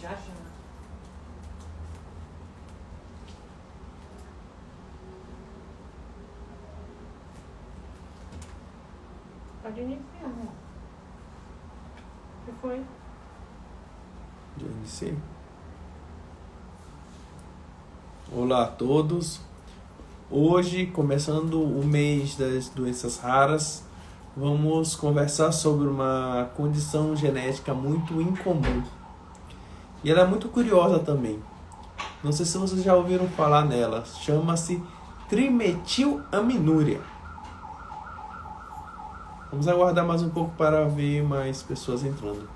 Já já. Pode iniciar, né? O que foi? Já iniciei. Olá a todos. Hoje, começando o mês das doenças raras, vamos conversar sobre uma condição genética muito incomum. E ela é muito curiosa também. Não sei se vocês já ouviram falar nela. Chama-se trimetilaminúria. Vamos aguardar mais um pouco para ver mais pessoas entrando.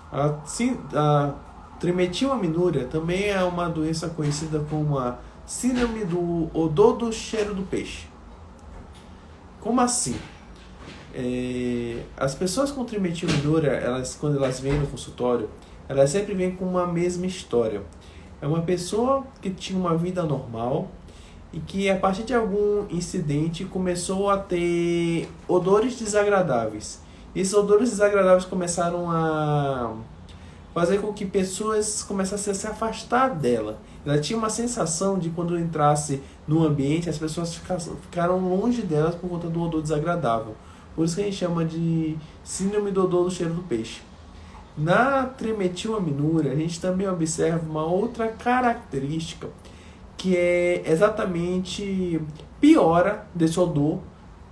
A trimetilaminúria também é uma doença conhecida como a síndrome do odor do cheiro do peixe. Como assim? As pessoas com trimetilaminúria, quando elas vêm no consultório, elas sempre vêm com uma mesma história. É uma pessoa que tinha uma vida normal e que, a partir de algum incidente, começou a ter odores desagradáveis. Esses odores desagradáveis começaram a fazer com que pessoas começassem a se afastar dela. Ela tinha uma sensação de, quando entrasse no ambiente, as pessoas ficaram longe delas por conta do odor desagradável. Por isso que a gente chama de síndrome do odor do cheiro do peixe. Na trimetilaminúria, a gente também observa uma outra característica, que é exatamente piora desse odor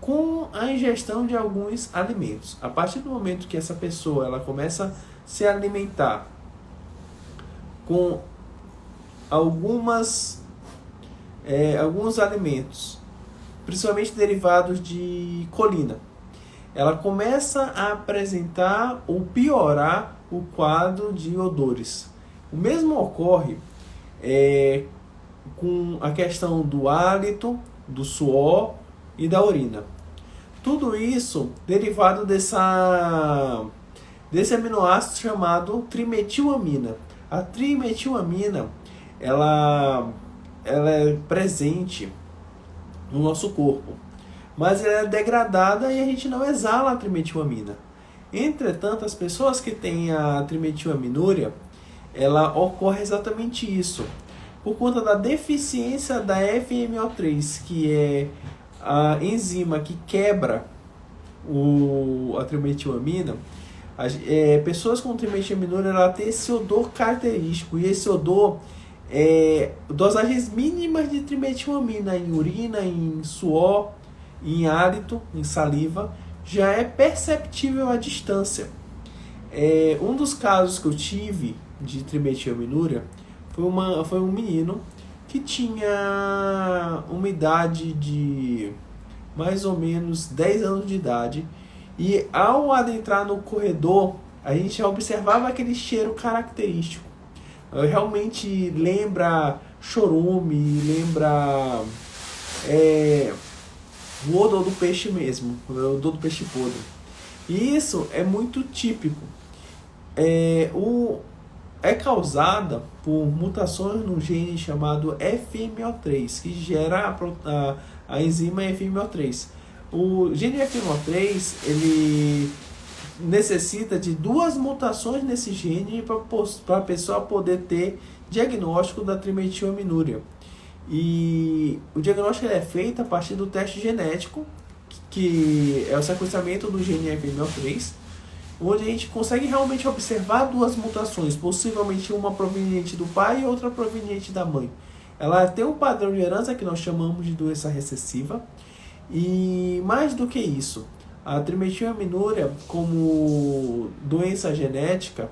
com a ingestão de alguns alimentos. A partir do momento que essa pessoa ela começa a se alimentar com alguns alimentos, principalmente derivados de colina, ela começa a apresentar ou piorar o quadro de odores. O mesmo ocorre com a questão do hálito, do suor e da urina. Tudo isso derivado desse aminoácido chamado trimetilamina. A trimetilamina ela é presente no nosso corpo, mas ela é degradada e a gente não exala a trimetilamina. Entretanto, as pessoas que têm a trimetilaminúria, ela ocorre exatamente isso. Por conta da deficiência da FMO3, que é a enzima que quebra a trimetilamina, pessoas com trimetilaminúria ela tem esse odor característico, e esse odor dosagens mínimas de trimetilamina em urina, em suor, em hálito, em saliva, já é perceptível à distância. Um dos casos que eu tive de trimetilaminúria foi um menino que tinha uma idade de mais ou menos 10 anos de idade, e ao adentrar no corredor, a gente já observava aquele cheiro característico. Realmente lembra chorume, lembra o odor do peixe mesmo, o odor do peixe podre. E isso é muito típico. É causada por mutações no gene chamado FMO3, que gera a enzima FMO3. O gene FMO3 ele necessita de 2 mutações nesse gene para a pessoa poder ter diagnóstico da trimetilaminúria. E o diagnóstico é feito a partir do teste genético, que é o sequenciamento do gene FMO3, onde a gente consegue realmente observar 2 mutações, possivelmente uma proveniente do pai e outra proveniente da mãe. Ela tem um padrão de herança que nós chamamos de doença recessiva. E mais do que isso, a trimetilaminúria, como doença genética,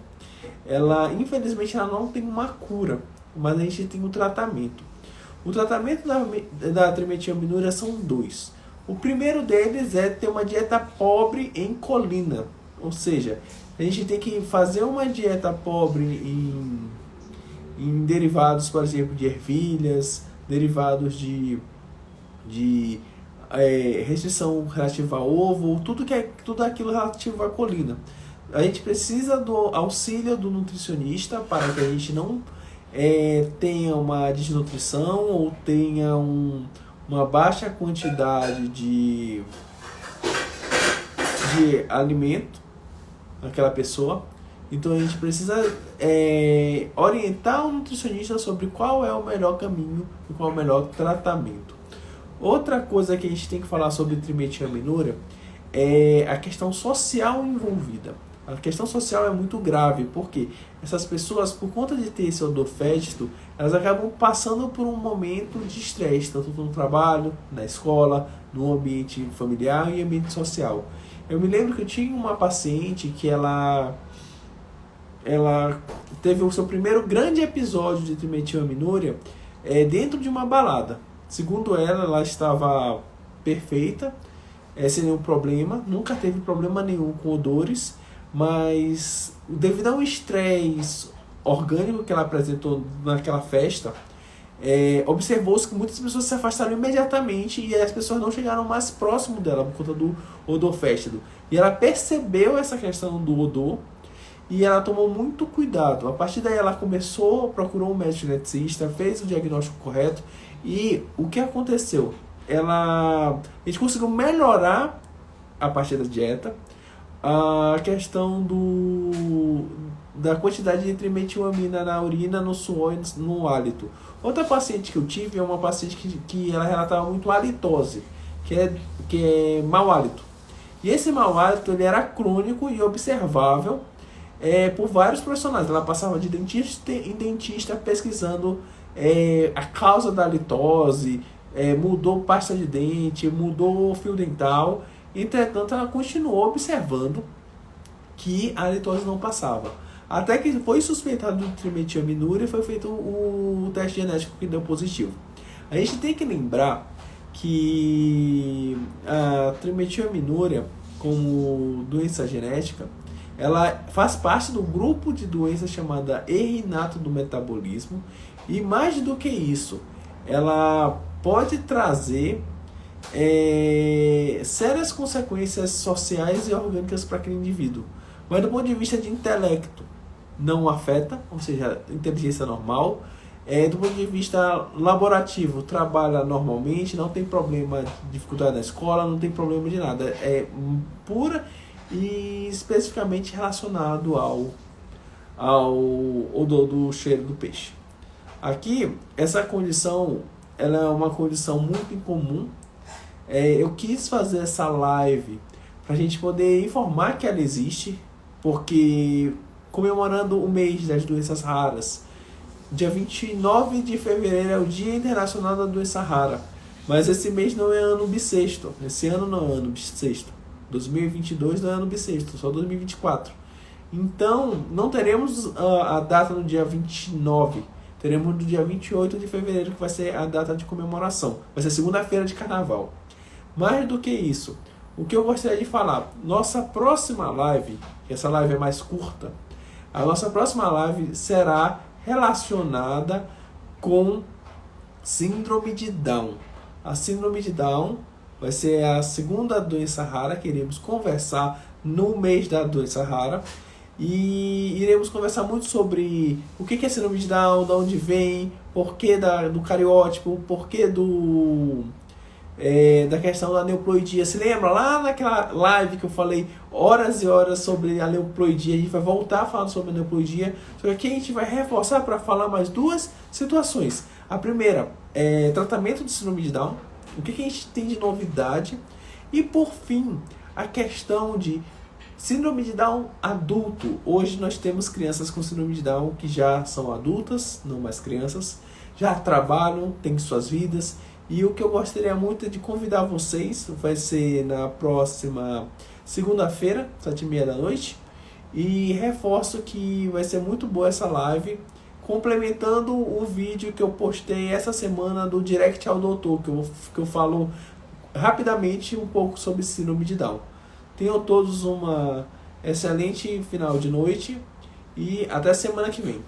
infelizmente ela não tem uma cura, mas a gente tem um tratamento. O tratamento da trimetilaminúria são 2. O primeiro deles é ter uma dieta pobre em colina, ou seja, a gente tem que fazer uma dieta pobre em derivados, por exemplo, de ervilhas, derivados de restrição relativa a ovo, tudo aquilo relativo à colina. A gente precisa do auxílio do nutricionista para que a gente não tenha uma desnutrição ou tenha uma baixa quantidade de alimento naquela pessoa. Então a gente precisa orientar o nutricionista sobre qual é o melhor caminho e qual é o melhor tratamento. Outra coisa que a gente tem que falar sobre trimetilaminúria é a questão social envolvida. A questão social é muito grave, porque essas pessoas, por conta de ter esse odor fétido, elas acabam passando por um momento de estresse, tanto no trabalho, na escola, no ambiente familiar e ambiente social. Eu me lembro que eu tinha uma paciente que ela teve o seu primeiro grande episódio de trimetilaminúria dentro de uma balada. Segundo ela, ela estava perfeita, sem nenhum problema, nunca teve problema nenhum com odores, mas devido a um estresse orgânico que ela apresentou naquela festa, observou-se que muitas pessoas se afastaram imediatamente e as pessoas não chegaram mais próximo dela por conta do odor fétido. E ela percebeu essa questão do odor e ela tomou muito cuidado. A partir daí ela procurou um médico geneticista, fez o diagnóstico correto. E o que aconteceu? A gente conseguiu melhorar, a partir da dieta, a questão da quantidade de trimetilamina na urina, no suor e no hálito. Outra paciente que eu tive é uma paciente que ela relatava muito halitose, que é mau hálito. E esse mau hálito ele era crônico e observável por vários profissionais. Ela passava de dentista em dentista pesquisando a causa da halitose, mudou pasta de dente, mudou fio dental. Entretanto, ela continuou observando que a halitose não passava. Até que foi suspeitado de trimetilaminúria e foi feito o teste genético que deu positivo. A gente tem que lembrar que a trimetilaminúria, como doença genética, ela faz parte do grupo de doenças chamada erro inato do metabolismo. E mais do que isso, ela pode trazer sérias consequências sociais e orgânicas para aquele indivíduo. Mas do ponto de vista de intelecto, não afeta, ou seja, inteligência normal. Do ponto de vista laborativo, trabalha normalmente, não tem problema de dificuldade na escola, não tem problema de nada. É pura e especificamente relacionado ao odor do cheiro do peixe. Aqui, essa condição, ela é uma condição muito incomum. Eu quis fazer essa live para a gente poder informar que ela existe, porque comemorando o mês das doenças raras, dia 29 de fevereiro é o Dia Internacional da Doença Rara, mas esse mês não é ano bissexto, esse ano não é ano bissexto, 2022 não é ano bissexto, só 2024. Então, não teremos a data no dia 29, teremos no dia 28 de fevereiro, que vai ser a data de comemoração. Vai ser segunda-feira de carnaval. Mais do que isso, o que eu gostaria de falar, nossa próxima live, que essa live é mais curta, a nossa próxima live será relacionada com síndrome de Down. A síndrome de Down vai ser a segunda doença rara que iremos conversar no mês da doença rara. E iremos conversar muito sobre o que é síndrome de Down, de onde vem, porquê do cariótipo, porquê da questão da aneuploidia. Se lembra lá naquela live que eu falei horas e horas sobre a aneuploidia? A gente vai voltar a falar sobre a aneuploidia, só que aqui a gente vai reforçar para falar mais duas situações. A primeira é tratamento de síndrome de Down, o que a gente tem de novidade, e por fim a questão de síndrome de Down adulto. Hoje nós temos crianças com síndrome de Down que já são adultas, não mais crianças, já trabalham, têm suas vidas. E o que eu gostaria muito é de convidar vocês, vai ser na próxima segunda-feira, 7h30 da noite. E reforço que vai ser muito boa essa live, complementando o vídeo que eu postei essa semana do Direct ao Doutor, que eu falo rapidamente um pouco sobre síndrome de Down. Tenham todos uma excelente final de noite e até semana que vem.